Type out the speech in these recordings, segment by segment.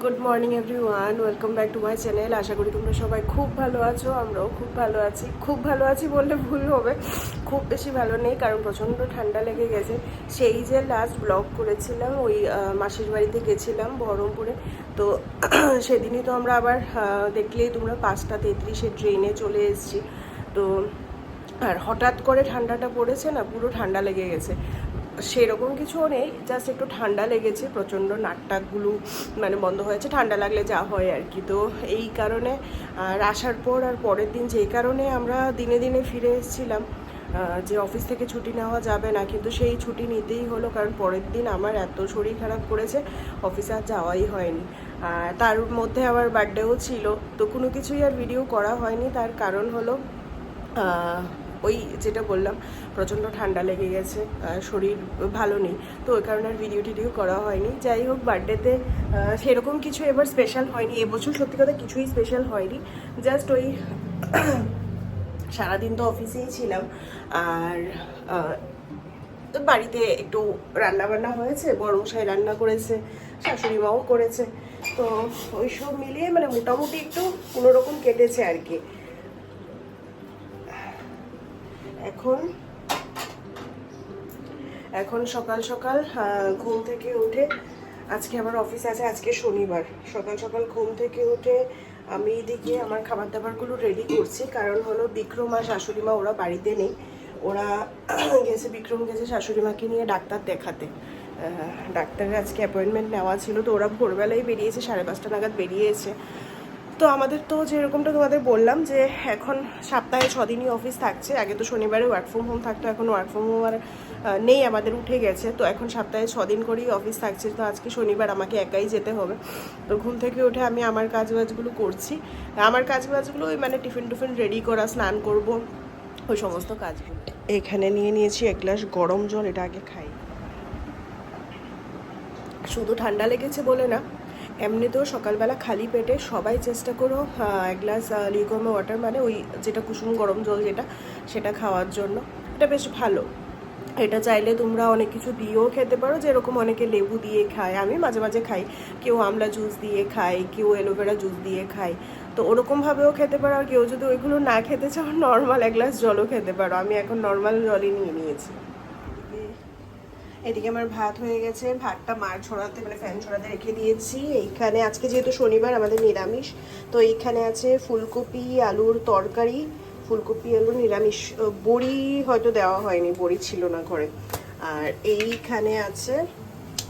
Good morning everyone, welcome back to my channel. আশা করি তোমরা সবাই খুব ভালো আছো। আমরাও খুব ভালো আছি। খুব ভালো আছি বললে ভুল হবে, খুব বেশি ভালো নেই, কারণ প্রচণ্ড ঠান্ডা লেগে গেছে। সেই যে লাস্ট ব্লগ করেছিলাম, ওই মাসির বাড়িতে গেছিলাম বহরমপুরে। তো সেদিনই তো আমরা আবার দেখলেই তোমরা 5:33 ট্রেনে চলে এসেছি। তো আর হঠাৎ করে ঠান্ডাটা পড়েছে না, পুরো ঠান্ডা লেগে গেছে। সেরকম কিছুও নেই, জাস্ট একটু ঠান্ডা লেগেছে, প্রচণ্ড নাক টাকগুলো মানে বন্ধ হয়েছে, ঠান্ডা লাগলে যা হয় আর কি। তো এই কারণে আর আসার পর আর পরের দিন যেই কারণে আমরা দিনে দিনে ফিরে এসেছিলাম, যে অফিস থেকে ছুটি নেওয়া যাবে না, কিন্তু সেই ছুটি নিতেই হলো, কারণ পরের দিন আমার এত শরীর খারাপ করেছে, অফিসে আর যাওয়াই হয়নি। আর তার মধ্যে আবার বার্থডেও ছিল, তো কোনো কিছুই আর ভিডিও করা হয়নি। তার কারণ হলো ওই যেটা বললাম, প্রচণ্ড ঠান্ডা লেগে গেছে, শরীর ভালো নেই, তো ওই কারণে আর ভিডিও টিডিও করা হয়নি। যাই হোক, বার্থডেতে সেরকম কিছু এবার স্পেশাল হয়নি, এবছর সত্যি কথা কিছুই স্পেশাল হয়নি। জাস্ট ওই সারাদিন তো অফিসেই ছিলাম, আর বাড়িতে একটু রান্না বান্না হয়েছে, বড় মশাই রান্না করেছে, শাশুড়ি মাও করেছে, তো ওই সব মিলিয়ে মানে মোটামুটি একটু কোনোরকম কেটেছে আর কি। এখন সকাল সকাল ঘুম থেকে উঠে, আজকে আমার অফিস আছে, আজকে শনিবার। সকাল সকাল ঘুম থেকে উঠে আমি এদিকে আমার খাবার দাবারগুলো রেডি করছি, কারণ হলো বিক্রম আর শাশুড়ি মা ওরা বাড়িতে নেই, ওরা গেছে, বিক্রম গেছে শাশুড়ি মাকে নিয়ে ডাক্তার দেখাতে। ডাক্তারের আজকে অ্যাপয়েন্টমেন্ট নেওয়া ছিল, তো ওরা ভোরবেলায় বেরিয়েছে, 5:30 নাগাদ বেরিয়েছে। তো আমাদের তো যেরকমটা তোমাদের বললাম যে এখন সপ্তাহে 6 দিনই অফিস থাকছে। আগে তো শনিবারে ওয়ার্ক ফ্রম হোম থাকতো, এখন ওয়ার্ক ফ্রম হোম আর নেই, আমাদের উঠে গেছে। তো এখন সপ্তাহে 6 দিন করেই অফিস থাকছে। তো আজকে শনিবার আমাকে একাই যেতে হবে। তো ঘুম থেকে উঠে আমি আমার কাজবাজগুলো করছি। আমার কাজবাজগুলো ওই মানে টিফিন টিফিন রেডি করা, স্নান করব, ওই সমস্ত কাজগুলো। এখানে নিয়ে নিয়েছি 1 গ্লাস গরম জল, এটা আগে খাই। শুধু ঠান্ডা লেগেছে বলে না, এমনিতেও সকালবেলা খালি পেটে সবাই চেষ্টা করো 1 গ্লাস লিউকওয়ার্ম ওয়াটার, মানে ওই যেটা কুসুম গরম জল যেটা, সেটা খাওয়ার জন্য। এটা বেশ ভালো। এটা চাইলে তোমরা অনেক কিছু দিয়েও খেতে পারো, যেরকম অনেকে লেবু দিয়ে খায়, আমি মাঝে মাঝে খাই, কেউ আমলা জুস দিয়ে খায়, কেউ অ্যালোভেরা জুস দিয়ে খায়, তো ওরকমভাবেও খেতে পারো। আর কেউ যদি ওইগুলো না খেতে চাও, নর্মাল 1 গ্লাস জলও খেতে পারো। আমি এখন নর্মাল জলই নিয়ে নিয়েছি। এদিকে আমার ভাত হয়ে গেছে, ভাতটা মার ছড়াতে মানে ফ্যান ছড়াতে রেখে দিয়েছি। এইখানে আজকে যেহেতু শনিবার আমাদের নিরামিষ, তো এইখানে আছে ফুলকপি আলুর তরকারি, ফুলকপি আলুর নিরামিষ, বড়ি হয়তো দেওয়া হয়নি, বড়ি ছিল না ঘরে। আর এইখানে আছে,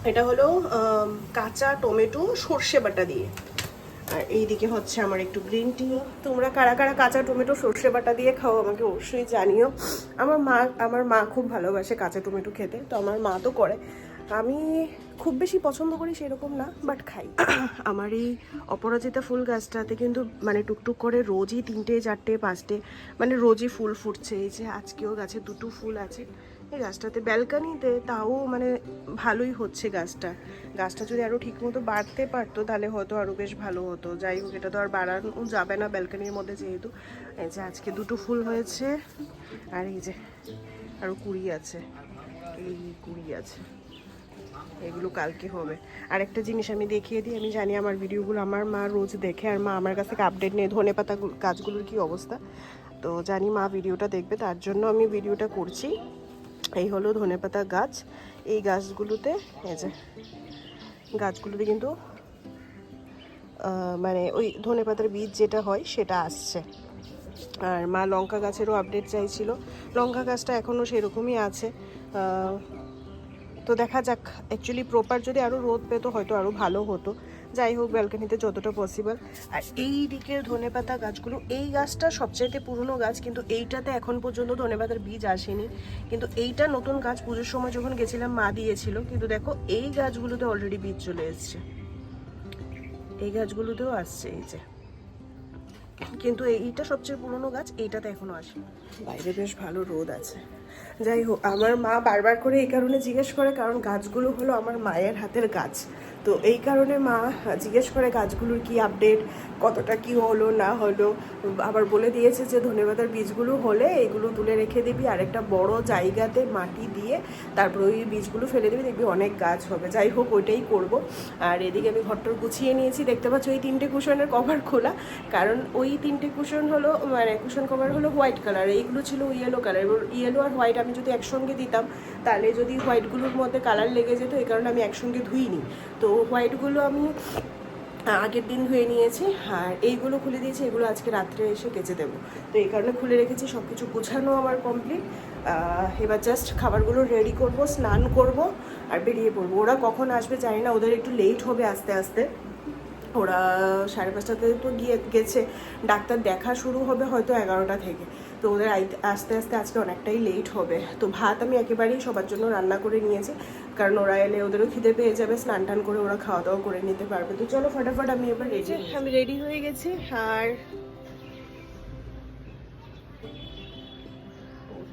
এটা হলো কাঁচা টমেটো সর্ষে বাটা দিয়ে। আর এইদিকে হচ্ছে আমার একটু গ্রিন টি। তোমরা কারা কারা কাঁচা টমেটো সর্ষে বাটা দিয়ে খাও আমাকে অবশ্যই জানিও। আমার মা খুব ভালোবাসে কাঁচা টমেটো খেতে, তো আমার মা তো করে। আমি খুব বেশি পছন্দ করি সেরকম না, বাট খাই। আমার এই অপরাজিতা ফুল গাছটাতে কিন্তু মানে টুকটুক করে রোজই 3টে 4টে 5টে মানে রোজই ফুল ফুটছে। এই যে আজকেও গাছে 2টো ফুল আছে এই গাছটাতে, ব্যালকানিতে, তাও মানে ভালোই হচ্ছে গাছটা। গাছটা যদি আরও ঠিকমতো বাড়তে পারতো তাহলে হয়তো আরও বেশ ভালো হতো। যাই হোক, এটা তো আর বাড়ানো যাবে না ব্যালকানির মধ্যে যেহেতু। এই যে আজকে 2টো ফুল হয়েছে, আর এই যে আরও কুড়ি আছে, এই কুড়ি আছে, এগুলো কালকে হবে। আর একটা জিনিস আমি দেখিয়ে দিই, আমি জানি আমার ভিডিওগুলো আমার মা রোজ দেখে, আর মা আমার কাছ থেকে আপডেট নেই ধনেপাতা গাছগুলোর কী অবস্থা। তো জানি মা ভিডিওটা দেখবে, তার জন্য আমি ভিডিওটা করছি। এই হলো ধনেপাতা গাছ। এই গাছগুলোতে, এই যে গাছগুলোতে কিন্তু মানে ওই ধনেপাতার বীজ যেটা হয় সেটা আসছে। আর মা লঙ্কা গাছেরও আপডেট চাইছিল, লঙ্কা গাছটা এখনও সেরকমই আছে। তো দেখা যাক, অ্যাকচুয়ালি প্রপার যদি আরও রোদ পেতো হয়তো আরও ভালো হতো। যাই হোক, ব্যালকানিতে যতটা পসিবল। আর এই দিকের ধনেপাতা গাছগুলো, এই গাছটা সবচাইতে পুরনো গাছ, কিন্তু এইটাতে এখন পর্যন্ত ধনেপাতার বীজ আসেনি। কিন্তু এইটা নতুন গাছ, পুজোর সময় যখন গেছিলাম মা দিয়েছিল। কিন্তু দেখো এই গাছগুলোতে অলরেডি বীজ চলে এসছে, এই গাছগুলোতেও আসছে, এই যে। কিন্তু এইটা সবচেয়ে পুরনো গাছ, এইটাতে এখনো আসে। বাইরে বেশ ভালো রোদ আছে। যাই হোক, আমার মা বারবার করে এই কারণে জিজ্ঞেস করে, কারণ গাছগুলো হলো আমার মায়ের হাতের গাছ। তো এই কারণে মা জিজ্ঞেস করে গাছগুলোর কি আপডেট, কতটা কি হলো না হলো। আবার বলে দিয়েছে যে ধনেপাতার বীজগুলো হলে এইগুলো তুলে রেখে দিবি, আর একটা বড় জায়গাতে মাটি দিয়ে তারপর ওই বীজগুলো ফেলে দিবি, দেখবি অনেক গাছ হবে। যাই হোক, ওইটাই করব। আর এদিকে আমি ঘরটর গুছিয়ে নিয়েছি, দেখতে পাচ্ছ এই 3টে কুশনের কভার খোলা, কারণ ওই 3টে কুশন হলো মানে কুশন কভার হলো হোয়াইট কালার, এইগুলো ছিল ইয়েলো কালার। এবার ইয়েলো আর হোয়াইট আমি যদি একসঙ্গে দিতাম তাহলে যদি হোয়াইটগুলোর মধ্যে কালার লেগে যেত, এই কারণে আমি একসঙ্গে ধুইনি। তো হোয়াইটগুলো আমি আগের দিন ধুয়ে নিয়েছি, আর এইগুলো খুলে দিয়েছি, এগুলো আজকে রাত্রে এসে কেচে দেবো। তো এই কারণে খুলে রেখেছি। সব কিছু গোছানো আমার কমপ্লিট। এবার জাস্ট খাবারগুলো রেডি করব, স্নান করব আর বেরিয়ে পড়বো। ওরা কখন আসবে জানি না, ওদের একটু লেট হবে আস্তে আস্তে। ওরা 5:30টাতে তো গেছে, ডাক্তার দেখা শুরু হবে হয়তো 11টা থেকে। তো ওদের আস্তে আস্তে আজকে অনেকটাই লেট হবে। তো ভাত আমি একেবারেই সবার জন্য রান্না করে নিয়েছি, কারণ ওরা এলে ওদেরও খিদে পেয়ে যাবে, স্নান টান করে ওরা খাওয়া দাওয়া করে নিতে পারবে। তো চলো ফটাফট আমি এবার রেডি হয়ে গেছি। আর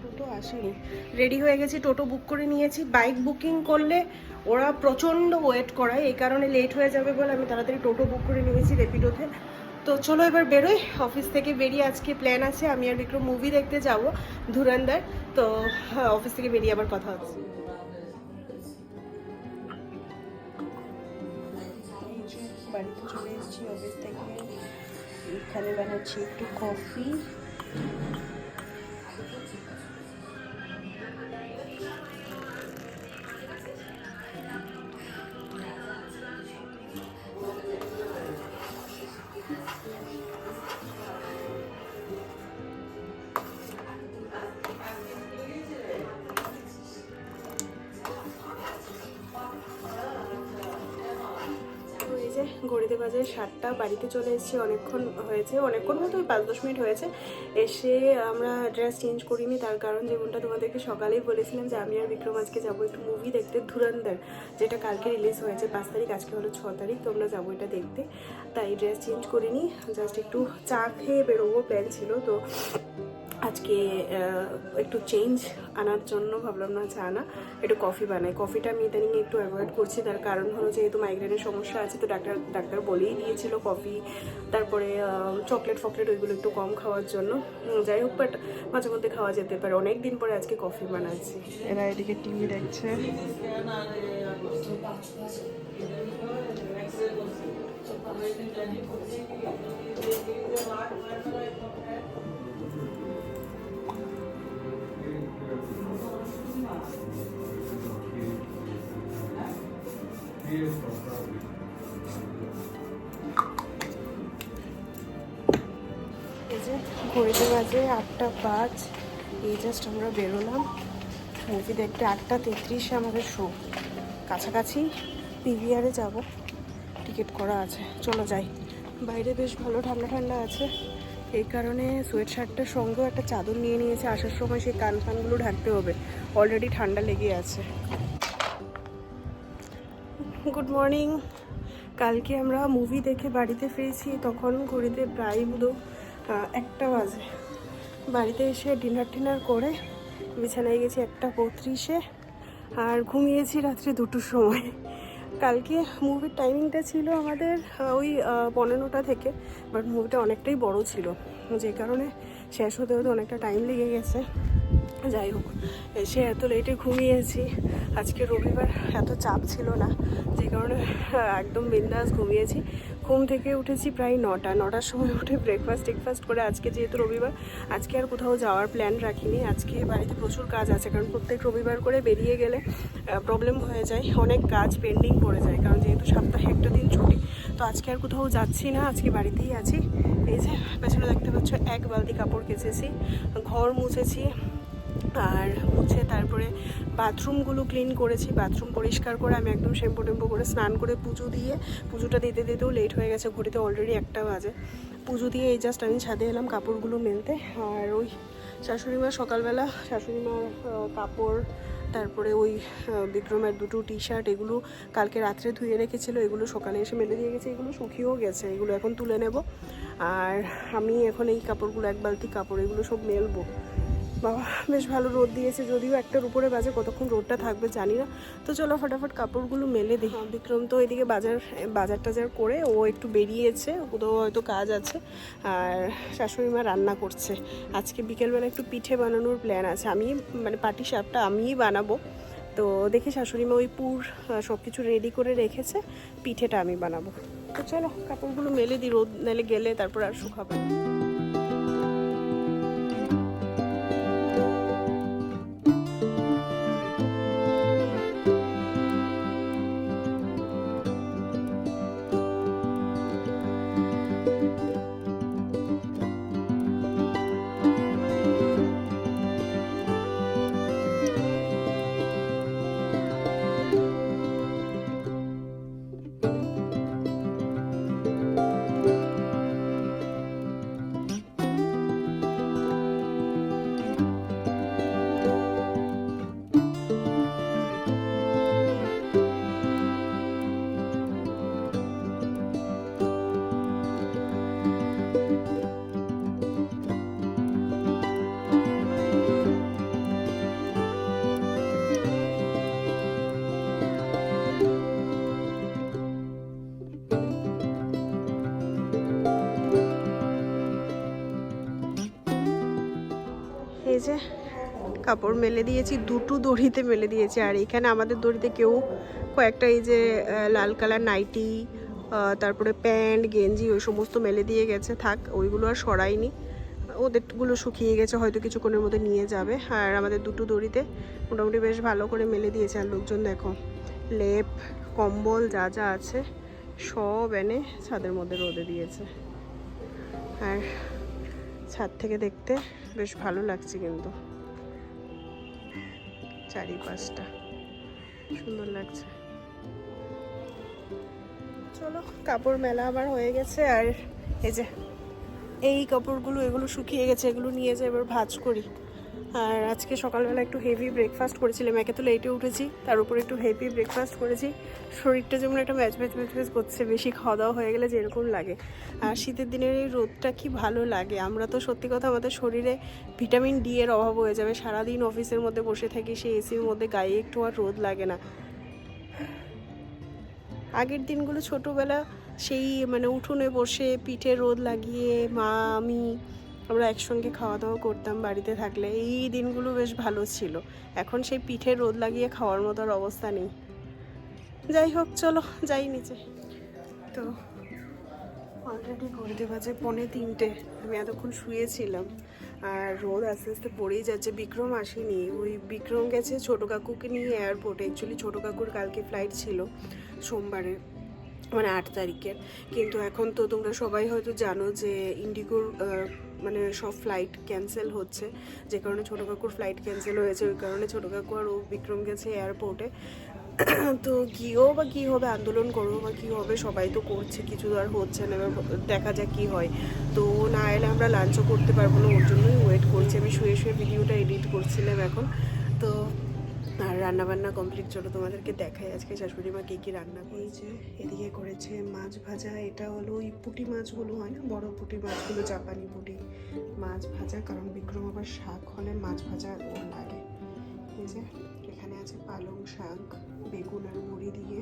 টোটো আসেনি, রেডি হয়ে গেছি, টোটো বুক করে নিয়েছি। বাইক বুকিং করলে ওরা প্রচণ্ড ওয়েট করায়, এই কারণে লেট হয়ে যাবে বলে আমি তাড়াতাড়ি টোটো বুক করে নিয়েছি র্যাপিডোতে। তো চলো এবার বেরোই। অফিস থেকে বেরিয়ে আজকে প্ল্যান আছে আমি আর বিক্রম মুভি দেখতে যাব, ধুরন্ধর। তো হ্যাঁ, অফিস থেকে বেরিয়ে আবার কথা হচ্ছে। বাড়িতে চলে এসেছি অফিস থেকে, এখানে বানাচ্ছি একটু কফি। ঘড়িতে বাজে 7টা, বাড়িতে চলে এসেছি, অনেকক্ষণ হয়েছে, অনেকক্ষণ বলতে ওই 5-10 মিনিট হয়েছে। এসে আমরা ড্রেস চেঞ্জ করিনি, তার কারণ যেমনটা তোমাদেরকে সকালেই বলেছিলাম যে আমি আর বিক্রম আজকে যাবো একটু মুভি দেখতে, ধুরন্ধর, যেটা কালকে রিলিজ হয়েছে 5 তারিখ, আজকে হলো 6 তারিখ। তো আমরা যাবো এটা দেখতে, তাই ড্রেস চেঞ্জ করিনি, জাস্ট একটু চা খেয়ে বেরোবো প্ল্যান ছিল। তো আজকে একটু চেঞ্জ আনার জন্য ভাবলাম না চা না, একটু কফি বানাই। কফিটা আমি ইদানিং একটু অ্যাভয়েড করছি, তার কারণ হলো যেহেতু মাইগ্রেনের সমস্যা আছে। তো ডাক্তার বলেই দিয়েছিল কফি, তারপরে চকলেট ফকলেট ওইগুলো একটু কম খাওয়ার জন্য। যাই হোক, বাট মাঝে মধ্যে খাওয়া যেতে পারে। অনেক দিন পরে আজকে কফি বানাচ্ছি। এরা এদিকে টিভি দেখছে। এই যে ঘড়িতে বাজে 8:05, এই জাস্ট আমরা বেরোলাম মুভি দেখতে। 8:33 আমাদের শো, কাছাকাছি পিভিআরে যাব, টিকিট করা আছে। চলো যাই। বাইরে বেশ ভালো ঠান্ডা ঠান্ডা আছে, এই কারণে সোয়েট শার্টটার সঙ্গেও একটা চাদর নিয়ে নিয়েছে। আসার সময় সেই কান ফানগুলো ঢাকতে হবে, অলরেডি ঠান্ডা লেগে আছে। Good morning. কালকে আমরা মুভি দেখে বাড়িতে ফিরেছি, তখন ঘড়িতে প্রায় 1টা বাজে। বাড়িতে এসে ডিনার করে বিছানায় গেছি 1:35-এ, আর ঘুমিয়েছি রাত্রে 2টোর সময়। কালকে মুভির টাইমিংটা ছিল আমাদের ওই 15টা থেকে, বাট মুভিটা অনেকটাই বড় ছিল, যে কারণে শেষ হতে হতে অনেকটা টাইম লেগে গেছে। যাই হোক, এসে এত লেটে ঘুমিয়েছি। আজকে রবিবার, এত চাপ ছিল না, যে কারণে একদম বিন্দাস ঘুমিয়েছি। ঘুম থেকে উঠেছি প্রায় 9টার সময় উঠে ব্রেকফাস্ট করে, আজকে যেহেতু রবিবার, আজকে আর কোথাও যাওয়ার প্ল্যান রাখিনি। আজকে বাড়িতে প্রচুর কাজ আছে, কারণ প্রত্যেক রবিবার করে বেরিয়ে গেলে প্রবলেম হয়ে যায়, অনেক কাজ পেন্ডিং পড়ে যায়, কারণ যেহেতু সপ্তাহে একটা দিন ছুটি। তো আজকে আর কোথাও যাচ্ছি না, আজকে বাড়িতেই আছি। এই যে পেছনে দেখতে পাচ্ছ 1 বালতি কাপড় কেচেছি, ঘর মুছেছি, আর মুছে তারপরে বাথরুমগুলো ক্লিন করেছি। বাথরুম পরিষ্কার করে আমি একদম শ্যাম্পু টেম্পু করে স্নান করে পুজোটা দিতেও লেট হয়ে গেছে, ঘড়িতে অলরেডি 1টা বাজে। পুজো দিয়ে এই জাস্ট আমি ছাদে এলাম কাপড়গুলো মেলতে। আর ওই শাশুড়িমা সকালবেলা শাশুড়িমার কাপড়, তারপরে ওই বিক্রমের 2টো টি-শার্ট, এগুলো কালকে রাত্রে ধুয়ে রেখেছিলো, এগুলো সকালে এসে মেলে দিয়ে গেছে। এগুলো শুকিয়েও গেছে, এগুলো এখন তুলে নেব। আর আমি এখন এই কাপড়গুলো 1 বালতি কাপড়, এগুলো সব মেলবো। বাবা বেশ ভালো রোদ দিয়েছে, যদিও একটার উপরে বাজে, কতক্ষণ রোদটা থাকবে জানি না। তো চলো ফটাফট কাপড়গুলো মেলে দিই। বিক্রম তো এদিকে বাজার টাজার করে ও একটু বেরিয়েছে, ওদের হয়তো কাজ আছে। আর শাশুড়ি মা রান্না করছে। আজকে বিকেলবেলা একটু পিঠে বানানোর প্ল্যান আছে, আমি মানে পাটিসাপটা আমিই বানাবো। তো দেখি শাশুড়ি মা ওই পুর সব কিছু রেডি করে রেখেছে, পিঠেটা আমি বানাবো। তো চলো কাপড়গুলো মেলে দিই, রোদ নালে গেলে তারপর আর শুকাবে। এই যে কাপড় মেলে দিয়েছি, দুটো দড়িতে মেলে দিয়েছি। আর এখানে আমাদের দড়িতে কেউ কয়েকটা এই যে লাল কালার নাইটি, তারপরে প্যান্ট গেঞ্জি ওই সমস্ত মেলে দিয়ে গেছে, থাক ওইগুলো আর সরাইনি। ওদেরগুলো শুকিয়ে গেছে, হয়তো কিছুক্ষণের মধ্যে নিয়ে যাবে। আর আমাদের দুটো দড়িতে মোটামুটি বেশ ভালো করে মেলে দিয়েছে। আর লোকজন দেখো লেপ কম্বল যা যা আছে সব এনে ছাদের মধ্যে রোদে দিয়েছে। আর ছাদ থেকে দেখতে বেশ ভালো লাগছে, কিন্তু চারিপাশটা সুন্দর লাগছে। চলো কাপড় মেলা আমার হয়ে গেছে। আর এই যে এই কাপড়গুলো এগুলো শুকিয়ে গেছে, এগুলো নিয়ে যাই এবার ভাঁজ করি। আর আজকে সকালবেলা একটু হেভি ব্রেকফাস্ট করেছিলাম, একে তো লেটে উঠেছি, তার উপরে একটু হেভি ব্রেকফাস্ট করেছি। শরীরটা যেমন একটা ম্যাচ করছে, বেশি খাওয়া দাওয়া হয়ে গেলে যেরকম লাগে। আর শীতের দিনের এই রোদটা কি ভালো লাগে। আমরা তো সত্যি কথা আমাদের শরীরে ভিটামিন ডি এর অভাব হয়ে যাবে, সারাদিন অফিসের মধ্যে বসে থাকি, সেই এসির মধ্যে গায়ে একটু আর রোদ লাগে না। আগের দিনগুলো ছোটোবেলা সেই মানে উঠোনে বসে পিঠে রোদ লাগিয়ে মা আমি আমরা একসঙ্গে খাওয়া দাওয়া করতাম বাড়িতে থাকলে, এই দিনগুলো বেশ ভালো ছিল। এখন সেই পিঠে রোদ লাগিয়ে খাওয়ার মতো আর অবস্থা নেই। যাই হোক চলো যাই নিচে। তো অলরেডি ঘড়িতে বাজে 2:45, আমি এতক্ষণ শুয়েছিলাম। আর রোদ আস্তে আস্তে পড়েই যাচ্ছে। বিক্রম আসেনি, ওই বিক্রম গেছে ছোটো কাকুকে নিয়ে এয়ারপোর্টে। অ্যাকচুয়ালি ছোটো কাকুর কালকে ফ্লাইট ছিল সোমবারে, মানে 8 তারিখের। কিন্তু এখন তো তোমরা সবাই হয়তো জানো যে ইন্ডিগোর মানে সব ফ্লাইট ক্যান্সেল হচ্ছে, যে কারণে ছোটো কাকুর ফ্লাইট ক্যান্সেল হয়েছে। ওই কারণে ছোটো কাকু আর ও বিক্রম গেছে এয়ারপোর্টে। তো গিয়েও বা কী হবে, আন্দোলন করবো বা কী হবে, সবাই তো করছে, কিছু আর হচ্ছে না। এবার দেখা যাক কী হয়। তো না এলে আমরা লাঞ্চও করতে পারবো না, ওর জন্যই ওয়েট করছি। আমি শুয়ে শুয়ে ভিডিওটা এডিট করছিলাম এখন। তো আর রান্নাবান্না কমপ্লিট, চলো তোমাদেরকে দেখাই আজকে শাশুড়ি মা কী কী রান্না করেছে। এদিকে করেছে মাছ ভাজা, এটা হলো ওই পুঁটি মাছগুলো হয় না, বড় পুঁটি মাছগুলো, জাপানি পুঁটি মাছ ভাজা, কারণ বিক্রম আবার শাক হলে মাছ ভাজা ওর লাগে। এই যে এখানে আছে পালং শাক বেগুন আর বড়ি দিয়ে,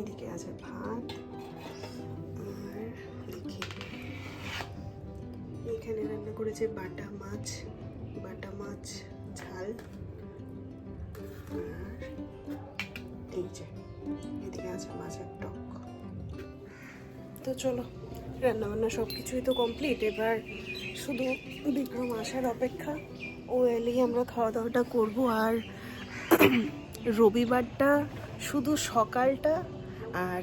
এদিকে আছে ভাত। আর দেখি এখানে রান্না করেছে বাটা মাছ ঝাল। আর এই যে এদিকে আছে মাছের টক। তো চলো রান্নাবান্না সব কিছুই তো কমপ্লিট, এবার শুধু বিক্রম আসার অপেক্ষা। ও এলেই আমরা খাওয়া দাওয়াটা করবো। আর রবিবারটা শুধু সকালটা আর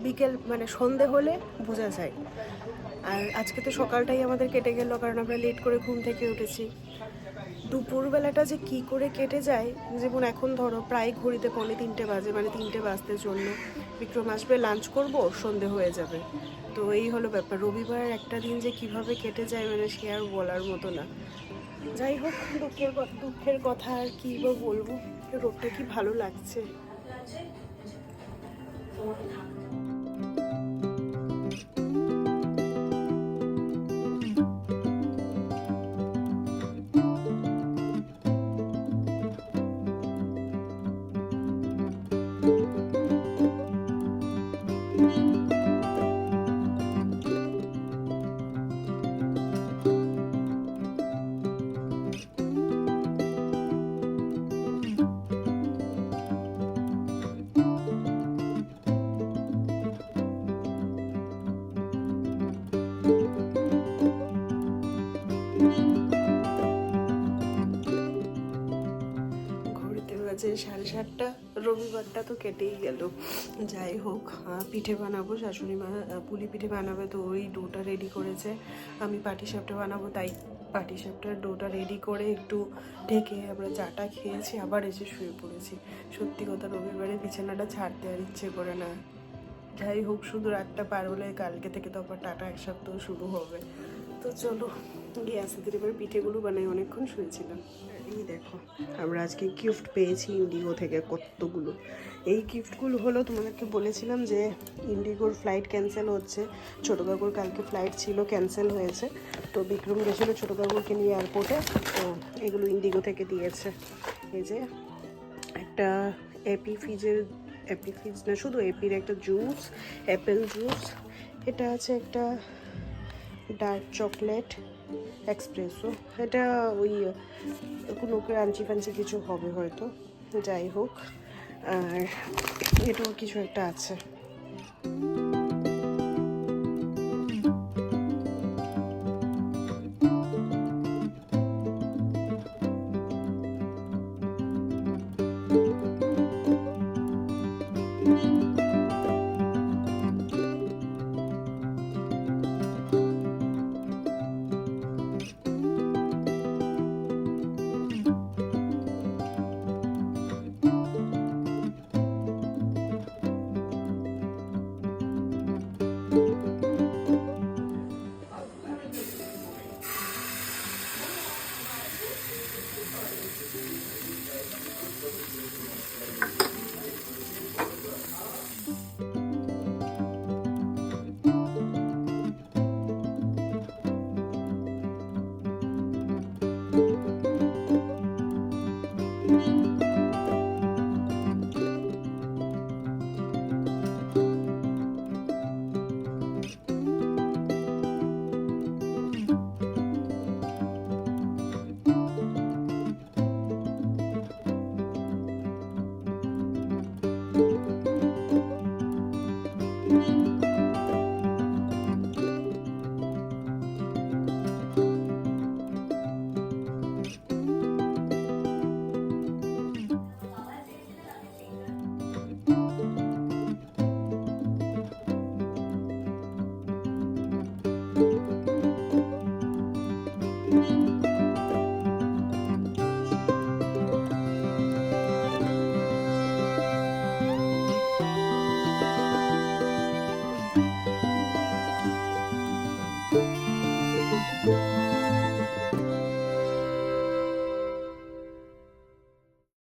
বিকেল মানে সন্ধে হলে বোঝা যায়। আর আজকে তো সকালটাই আমাদের কেটে গেল, কারণ আমরা লেট করে ঘুম থেকে উঠেছি। দুপুরবেলাটা যে কি করে কেটে যায়, যেমন এখন ধরো প্রায় ঘড়িতে 2:45 বাজে, মানে 3টে বাজতে জন্য। বিক্রম আসবে, লাঞ্চ করব, সন্ধে হয়ে যাবে। তো এই হলো ব্যাপার। রবিবার একটা দিন যে কিভাবে কেটে যায় মানে সে আর বলার মতো না। যাই হোক, দুঃখের কথা আর কি বা বলবো। রোদটা কি ভালো লাগছে। ঘড়িতে বাজে 7:30, রবিবারটা তো কেটেই গেল। যাই হোক, পিঠে বানাবো, শাশুড়ি মা পুলি পিঠে বানাবে, তো ওই ডোটা রেডি করেছে। আমি পাটিসাপটা বানাবো, তাই পাটিসাপটার ডোটা রেডি করে একটু ঢেকে আমরা চাটা খেয়েছি, আবার এসে শুয়ে পড়েছি। সত্যি কথা, রবিবারে বিছানাটা ছাড়তে আর ইচ্ছে করে না। যাই হোক, শুধু রাতটা পার হলে কালকে থেকে তো আবার টাটা এক সপ্তাহ শুরু হবে। তো চলো গিয়ে আস্তে ধীরে এবার পিঠেগুলো বানাই, অনেকক্ষণ শুয়েছিলাম। এই দেখো, আমরা আজকে গিফট পেয়েছি ইন্ডিগো থেকে কতগুলো। এই গিফটগুলো হলো, তোমাদেরকে বলেছিলাম যে ইন্ডিগোর ফ্লাইট ক্যান্সেল হচ্ছে। ছোটো কাকুর কালকে ফ্লাইট ছিল, ক্যান্সেল হয়েছে। তো বিক্রম গেছিলো ছোটো কাকুরকে নিয়ে এয়ারপোর্টে, তো এগুলো ইন্ডিগো থেকে দিয়েছে। এই যে একটা এপি ফিজ না, শুধু এপির একটা জুস, অ্যাপেল জুস। এটা আছে একটা ডার্ক চকলেট এক্সপ্রেসো। এটা ওই কোনো ক্রাঞ্চি ফাঞ্চি কিছু হবে হয়তো, যাই হোক। আর এটাও কিছু একটা আছে।